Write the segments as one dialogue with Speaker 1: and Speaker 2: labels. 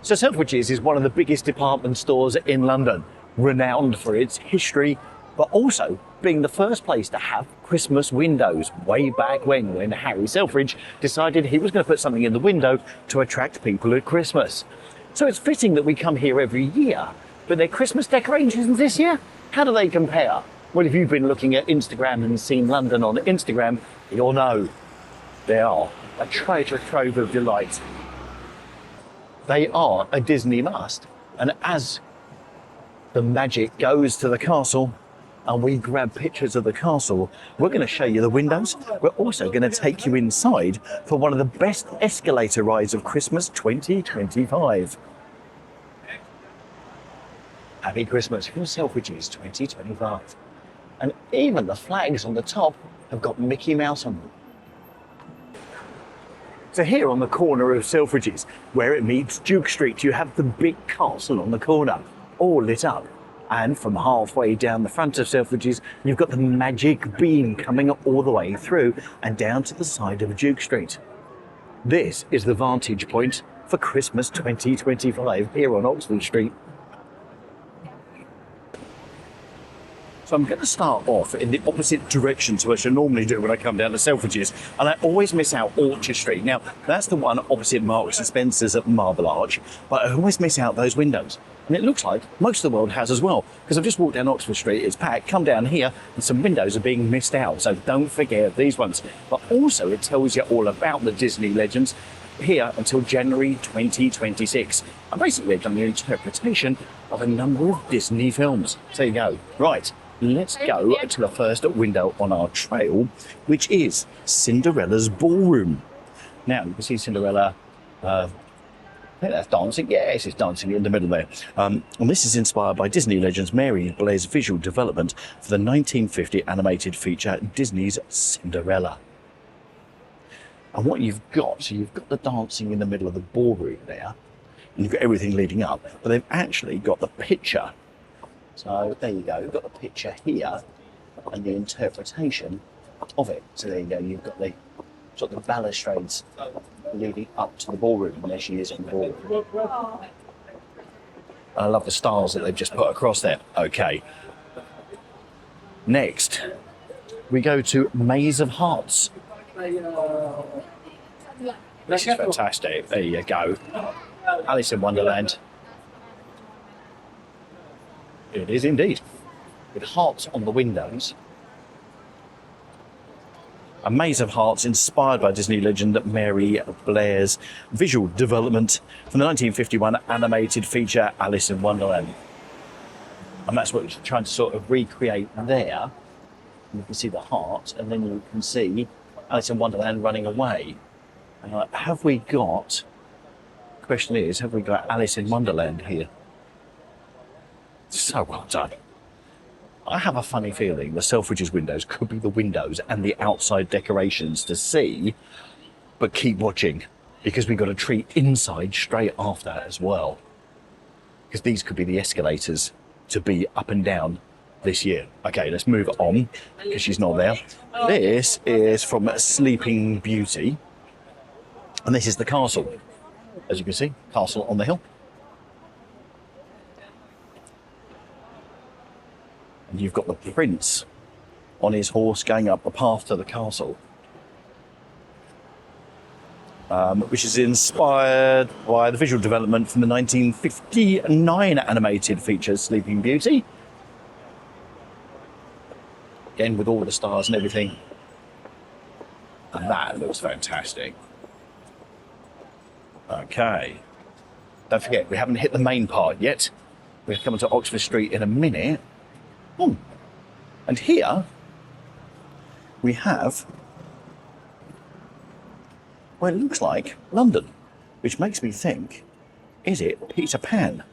Speaker 1: So Selfridges is one of the biggest department stores in London, renowned for its history, but also being the first place to have Christmas windows way back when Harry Selfridge decided he was going to put something in the window to attract people at Christmas. So it's fitting that we come here every year, but their Christmas decorations this year, how do they compare? Well, if you've been looking at Instagram and seen London on Instagram, you'll know they are a treasure trove of delight. They are a Disney must. And as the magic goes to the castle and we grab pictures of the castle, we're going to show you the windows. We're also going to take you inside for one of the best escalator rides of Christmas 2025. Happy Christmas from Selfridges 2025. And even the flags on the top have got Mickey Mouse on them. So here on the corner of Selfridges, where it meets Duke Street, you have the big castle on the corner, all lit up. And from halfway down the front of Selfridges, you've got the magic beam coming all the way through and down to the side of Duke Street. This is the vantage point for Christmas 2025 here on Oxford Street. So I'm going to start off in the opposite direction to what I normally do when I come down to Selfridges, and I always miss out Orchard Street. Now, that's the one opposite Marks and Spencer's at Marble Arch, but I always miss out those windows. And it looks like most of the world has as well, because I've just walked down Oxford Street, it's packed, come down here, and some windows are being missed out, so don't forget these ones. But also it tells you all about the Disney legends here until January 2026. And basically they've done the interpretation of a number of Disney films. So there you go. Right. Let's go to the first window on our trail, which is Cinderella's ballroom. Now, you can see Cinderella, I think that's dancing. Yes, it's dancing in the middle there. And this is inspired by Disney legends Mary Blair's visual development for the 1950 animated feature Disney's Cinderella. And what you've got, so you've got the dancing in the middle of the ballroom there, and you've got everything leading up, but they've actually got the picture. So there you go, you've got the picture here and the interpretation of it. So there you go, you've got the sort of the balustrades leading up to the ballroom, and there she is in the ballroom. And I love the stars that they've just put across there. Okay. Next, we go to Maze of Hearts. This is fantastic. There you go. Alice in Wonderland. It is indeed, with hearts on the windows. A Maze of Hearts inspired by Disney legend Mary Blair's visual development from the 1951 animated feature Alice in Wonderland. And that's what you're trying to sort of recreate there. You can see the heart, and then you can see Alice in Wonderland running away. And have we got, the question is, have we got Alice in Wonderland here? So well done. I have a funny feeling the Selfridges windows could be the windows and the outside decorations to see, but keep watching, because we've got a treat inside straight after as well. Because these could be the escalators to be up and down this year. Okay, let's move on, because she's not there. This is from Sleeping Beauty, and this is the castle. As you can see, castle on the hill. And you've got the prince on his horse going up the path to the castle, which is inspired by the visual development from the 1959 animated feature Sleeping Beauty. Again, with all the stars and everything. And that looks fantastic. Okay. Don't forget, we haven't hit the main part yet. We're coming to Oxford Street in a minute. And here we have, well, it looks like London, which makes me think, is it Peter Pan?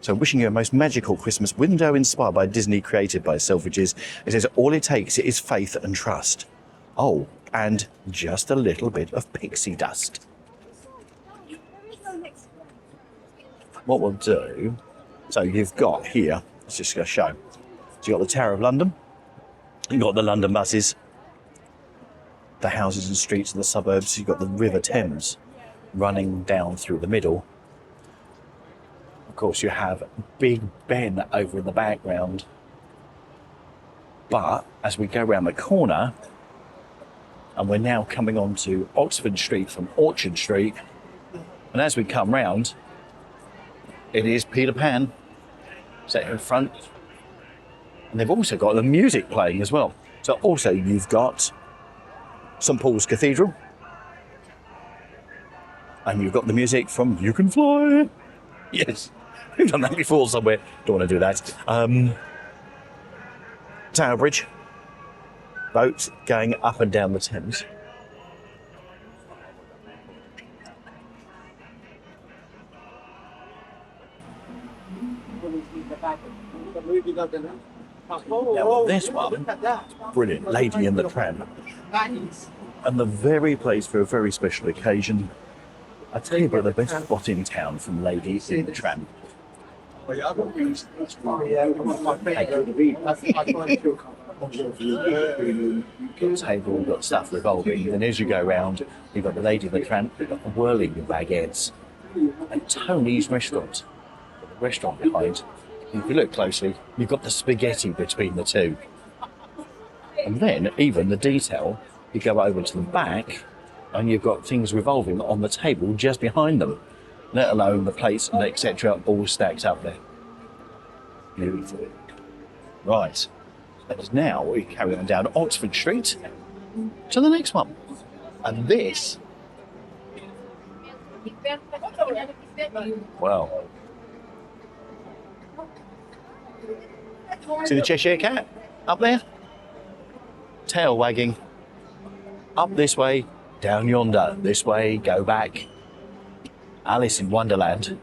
Speaker 1: So wishing you a most magical Christmas window inspired by Disney, created by Selfridges. It says all it takes is faith and trust. Oh, and just a little bit of pixie dust. What we'll do, so you've got here, let's just go show. So you've got the Tower of London, you've got the London buses, the houses and streets of the suburbs, you've got the River Thames running down through the middle, course, you have Big Ben over in the background. But as we go around the corner, and we're now coming on to Oxford Street from Orchard Street, and as we come round, it is Peter Pan set in front. And they've also got the music playing as well. So also you've got St Paul's Cathedral, and you've got the music from You Can Fly. Yes, we've done that before somewhere. Don't want to do that. Tower Bridge. Boats going up and down the Thames. Now this one, brilliant, Lady in the Tramp. And the very place for a very special occasion. I tell you about the best spot in town from Lady in the Tramp. Table, got stuff revolving, and as you go round, you've got the Lady in the Tramp, you've got the whirling baguettes, and Tony's restaurant, the restaurant behind. And if you look closely, you've got the spaghetti between the two. And then, even the detail, you go over to the back, and you've got things revolving on the table just behind them, let alone the plates and etc. all stacked up there. Beautiful. Right. And now we carry on down Oxford Street to the next one. And this, well, see the Cheshire Cat up there? Tail wagging. Up this way, down yonder. This way, go back. Alice in Wonderland.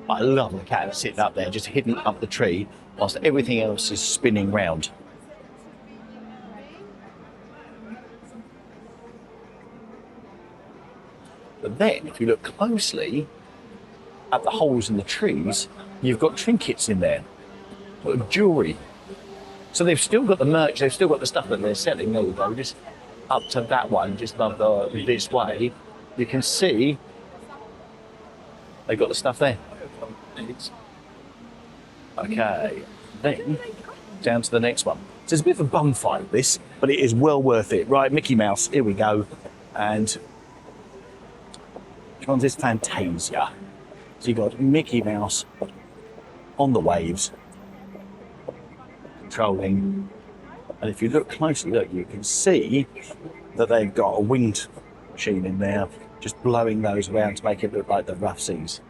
Speaker 1: I love the cat sitting up there, just hidden up the tree, whilst everything else is spinning round. But then, if you look closely at the holes in the trees, you've got trinkets in there, jewellery. So they've still got the merch, they've still got the stuff that they're selling. There you go, just up to that one, just above this way, you can see they've got the stuff there. Okay, then down to the next one. So it's a bit of a bum fight, this, but it is well worth it. Right, Mickey Mouse, here we go. And which one's this? Fantasia. So you've got Mickey Mouse on the waves, controlling. And if you look closely, look, you can see that they've got a wind machine in there, just blowing those around to make it look like the rough seas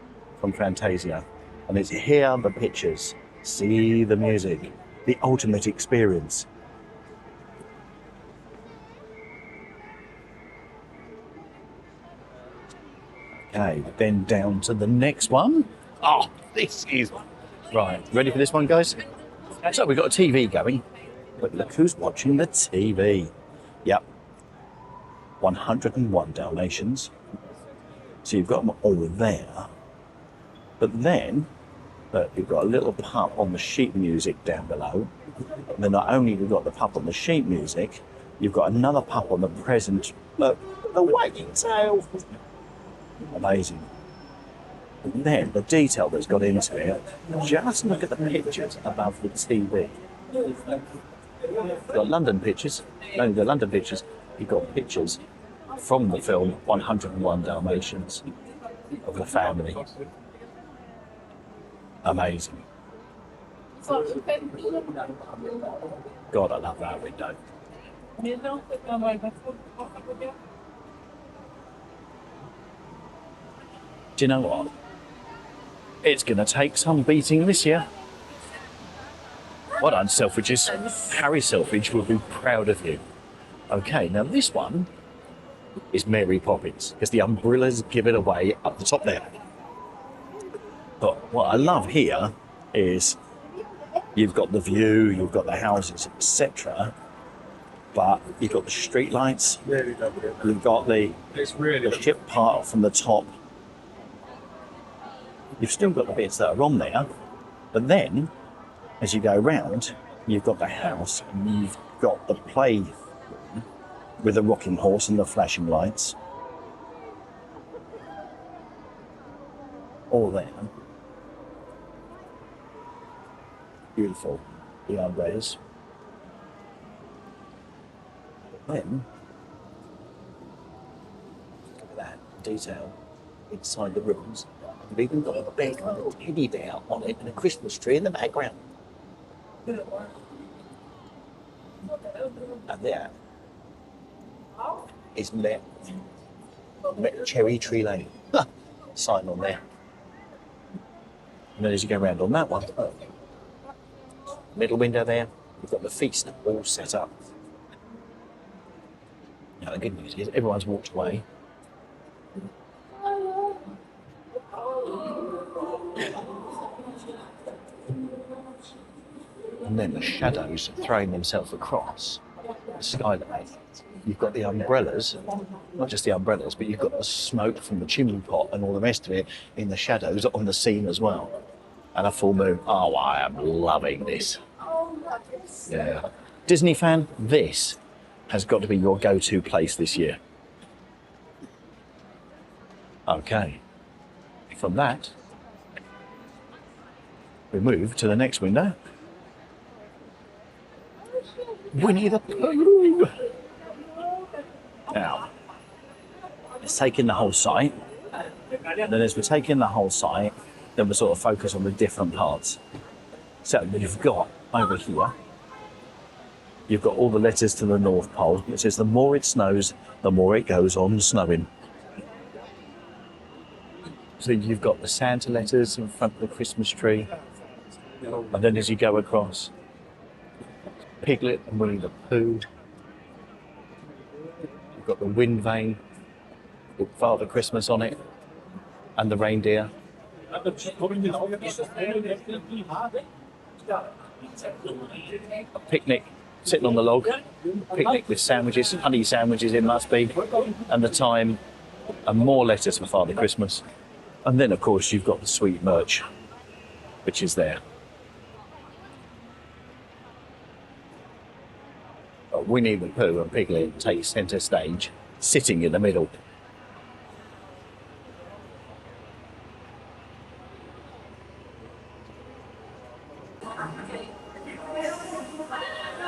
Speaker 1: from Fantasia. And it's hear the pictures, see the music, the ultimate experience. Okay, then down to the next one. Oh, this is... Right, ready for this one, guys? So we've got a TV going, but look who's watching the TV. Yep, 101 Dalmatians. So you've got them all there. But then, look, you've got a little pup on the sheet music down below. And then not only have you got the pup on the sheet music, you've got another pup on the present. Look, the wagging tail. Amazing. And then the detail that's got into it, just look at the pictures above the TV. You've got London pictures, only the London pictures, you've got pictures from the film 101 Dalmatians of the family. Amazing. God, I love that window. Do you know what? It's going to take some beating this year. Well done, Selfridges. Harry Selfridge will be proud of you. Okay, now this one is Mary Poppins, because the umbrellas give it away up the top there. But what I love here is you've got the view, you've got the houses, etc. But you've got the street lights, you've got the ship part from the top. You've still got the bits that are on there, but then, as you go round, you've got the house, and you've got the play with the rocking horse and the flashing lights. all there. Beautiful, the umbrellas. Then, look at that detail inside the rooms. They've even got a bed with a teddy bear on it and a Christmas tree in the background. And there is Met Cherry Tree Lane. Sign on there. And then as you go around on that one, middle window there, you've got the feast all set up. Now the good news is everyone's walked away. And then the shadows throwing themselves across the skylight. You've got the umbrellas, not just the umbrellas, but you've got the smoke from the chimney pot and all the rest of it in the shadows on the scene as well. And a full moon. Oh, I am loving this. Yeah. Disney fan, this has got to be your go-to place this year. Okay. From that, we move to the next window. Winnie the Pooh! Now, let's take in the whole site. And then as we take in the whole site, then we sort of focus on the different parts. So you've got over here, you've got all the letters to the North Pole. It says the more it snows, the more it goes on snowing. So you've got the Santa letters in front of the Christmas tree. And then as you go across, Piglet and Winnie the Pooh. You've got the wind vane with Father Christmas on it and the reindeer. A picnic sitting on the log. Picnic with sandwiches, honey sandwiches it must be, and the time, and more letters for Father Christmas. And then of course you've got the sweet merch, which is there. Winnie the Pooh and Piglet take centre stage, sitting in the middle.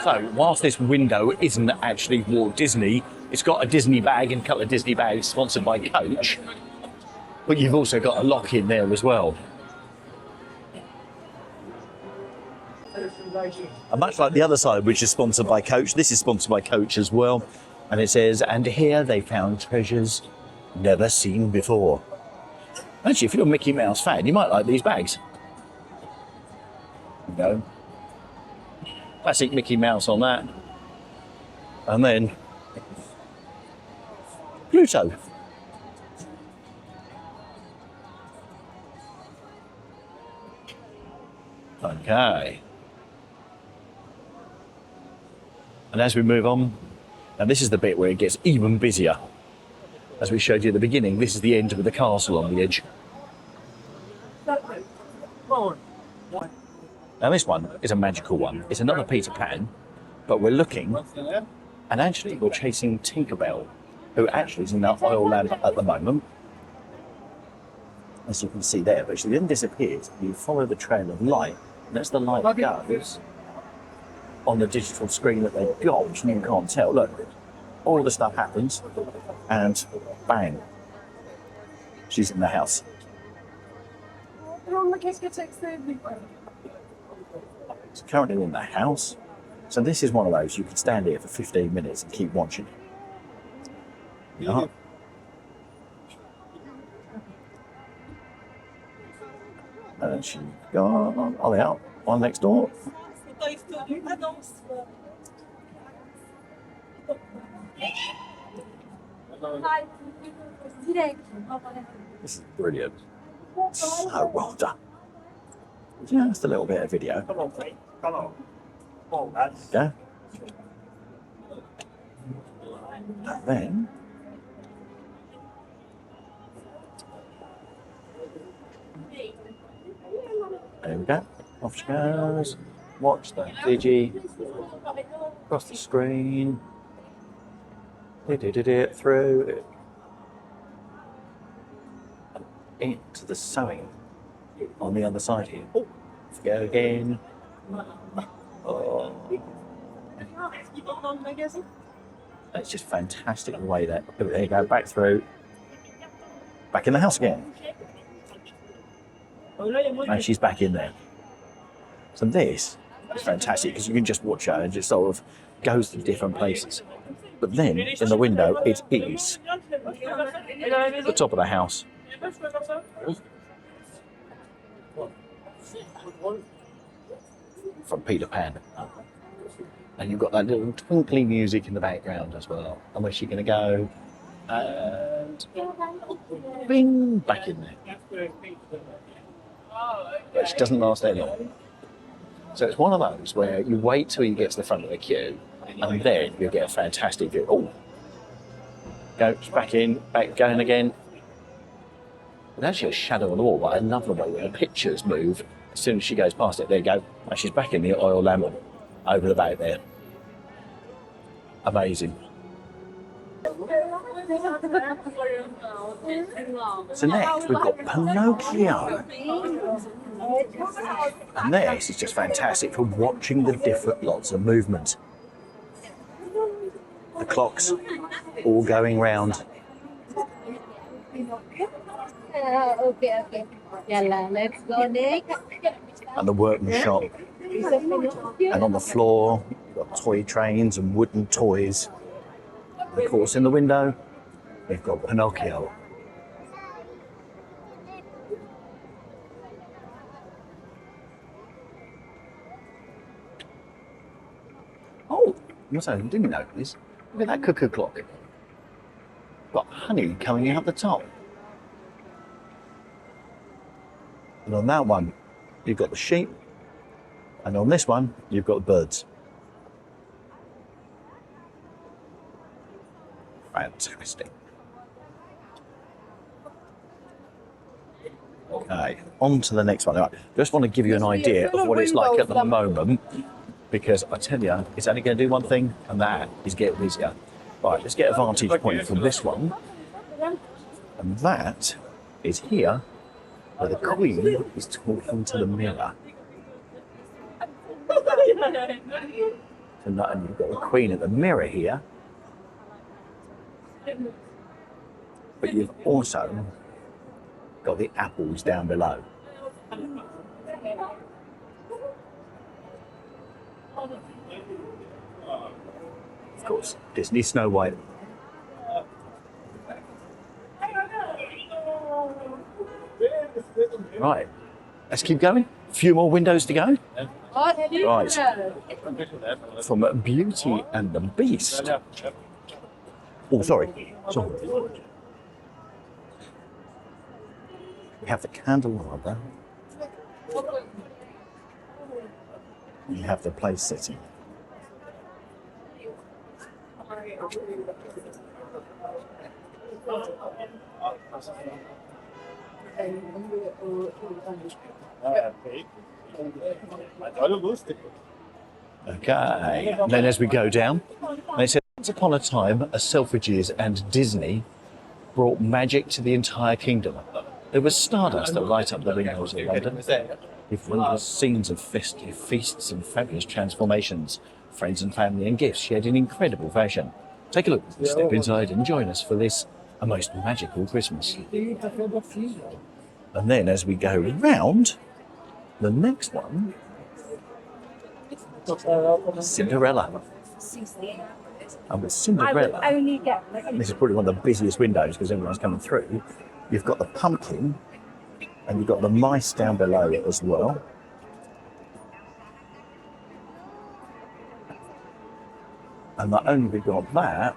Speaker 1: So, whilst this window isn't actually Walt Disney, it's got a Disney bag and a couple of Disney bags sponsored by Coach, but you've also got a lock in there as well. And much like the other side, which is sponsored by Coach, this is sponsored by Coach as well. And it says, and here they found treasures never seen before. Actually, if you're a Mickey Mouse fan, you might like these bags. You know, classic Mickey Mouse on that. And then Pluto. Okay. And as we move on, now this is the bit where it gets even busier. As we showed you at the beginning, this is the end with the castle on the edge. Now this one is a magical one. It's another Peter Pan, but we're looking, and actually we're chasing Tinkerbell, who actually is in that oil lamp at the moment, as you can see there, but she then disappears. You follow the trail of light, and as the light goes on the digital screen that they've got, which you can't tell, look, all the stuff happens, and bang, she's in the house. It's currently in the house, so this is one of those you can stand here for 15 minutes and keep watching. Yeah. And she's gone. Oh, they are. One next door. This is brilliant. So well done. Just a little bit of video. Yeah. And then there we go. Off she goes. Watch the digi. Across the screen. Through. into the sewing on the other side here. Oh, let's go again. Oh. It's just fantastic the way that. There you go, back through. Back in the house again. And she's back in there. So this is fantastic because you can just watch her and just sort of goes to different places. But then in the window it is the top of the house. From Peter Pan. And you've got that little twinkly music in the background as well. And where's she going to go? And bing, back in there. But she doesn't last that long. So it's one of those where you wait till you get to the front of the queue and then you get a fantastic view. Oh, goes back in, back going again. There's actually a shadow on the wall, but I love the way the pictures move as soon as she goes past it. There you go. And she's back in the oil lamp over the back there. Amazing. So next we've got Pinocchio. And this is just fantastic for watching the different lots of movement. The clocks all going round.
Speaker 2: Okay. Let's go there.
Speaker 1: And the workmanship. And on the floor, you've got toy trains and wooden toys. And of course, in the window, we've got Pinocchio. Oh, I didn't notice. Look at that cuckoo clock. Got honey coming out the top. And on that one, you've got the sheep. And on this one, you've got the birds. Fantastic. Okay, on to the next one. Right, just want to give you an idea of what it's like at the moment, because I tell you, it's only going to do one thing, and that is get busier. Right, let's get a vantage point from this one. And that is here, where the Queen is talking to the mirror. So not only you've got the Queen at the mirror here, but you've also got the apples down below. Of course, Disney Snow White. Right, let's keep going. A few more windows to go. Right, from Beauty and the Beast. Oh, sorry. We have the candelabra. We have the place setting. Okay, and then as we go down, they said, once upon a time, a Selfridges and Disney brought magic to the entire kingdom. There was stardust that light up the windows of London, with wondrous scenes of festive feasts and fabulous transformations. Friends and family and gifts shared in incredible fashion. Take a look, step inside and join us for this, a most magical Christmas. And then as we go round, the next one, Cinderella. And with Cinderella, this is probably one of the busiest windows because everyone's coming through. You've got the pumpkin and you've got the mice down below as well. And not only have you got that,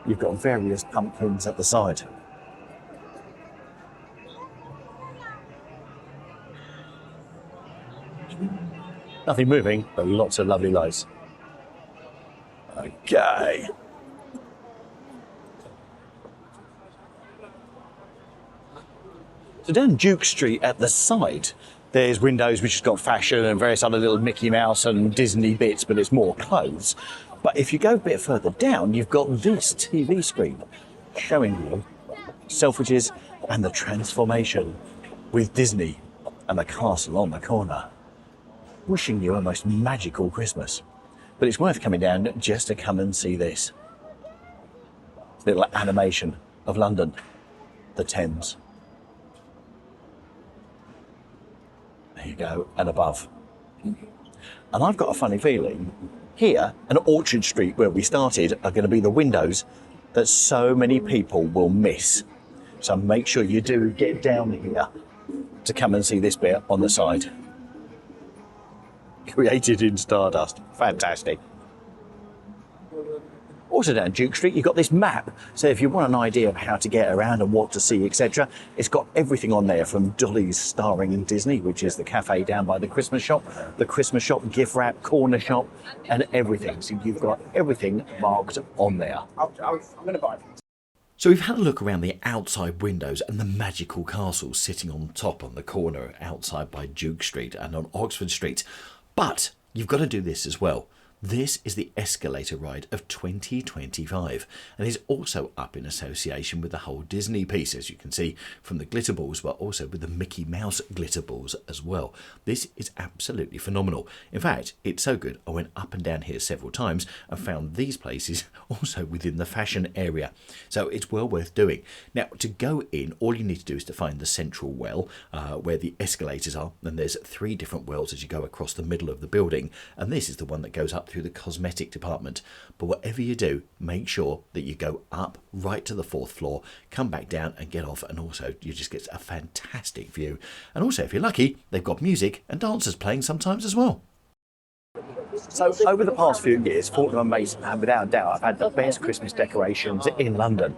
Speaker 1: you've got various pumpkins at the side. Nothing moving, but lots of lovely lights. Okay. So down Duke Street at the side, there's windows which has got fashion and various other little Mickey Mouse and Disney bits, but it's more clothes. But if you go a bit further down, you've got this TV screen showing you Selfridges and the transformation with Disney and the castle on the corner. Wishing you a most magical Christmas. But it's worth coming down just to come and see this. Little animation of London, the Thames. There you go, and above. And I've got a funny feeling here and Orchard Street, where we started, are going to be the windows that so many people will miss. So make sure you do get down here to come and see this bit on the side. Created in Stardust. Fantastic. Also down Duke Street, you've got this map. So if you want an idea of how to get around and what to see, etc., it's got everything on there, from Dolly's Starring in Disney, which is the cafe down by the Christmas shop, gift wrap, corner shop, and everything. So you've got everything marked on there.
Speaker 3: I'm going to buy it.
Speaker 4: So we've had a look around the outside windows and the magical castle sitting on top on the corner outside by Duke Street and on Oxford Street. But you've got to do this as well. This is the escalator ride of 2025 and is also up in association with the whole Disney piece, as you can see from the glitter balls, but also with the Mickey Mouse glitter balls as well. This is absolutely phenomenal. In fact, it's so good I went up and down here several times and found these places also within the fashion area. So it's well worth doing. Now, to go in, all you need to do is to find the central well where the escalators are, and there's 3 different wells as you go across the middle of the building, and this is the one that goes up through the cosmetic department. But whatever you do, make sure that you go up right to the 4th floor, come back down and get off, and also you just get a fantastic view. And also, if you're lucky, they've got music and dancers playing sometimes as well.
Speaker 1: So over the past few years, Fortnum and Mason have without a doubt had the best Christmas decorations in London.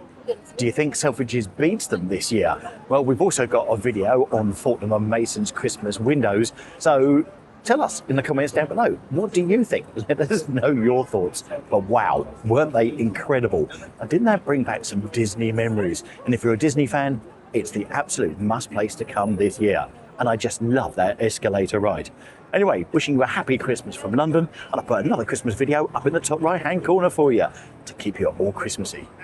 Speaker 1: Do you think Selfridges beats them this year? Well, we've also got a video on Fortnum and Mason's Christmas windows, so tell us in the comments down below, what do you think? Let us know your thoughts. But wow, weren't they incredible? And didn't that bring back some Disney memories? And if you're a Disney fan, it's the absolute must place to come this year. And I just love that escalator ride. Anyway, wishing you a happy Christmas from London, and I'll put another Christmas video up in the top right hand corner for you to keep you all Christmassy.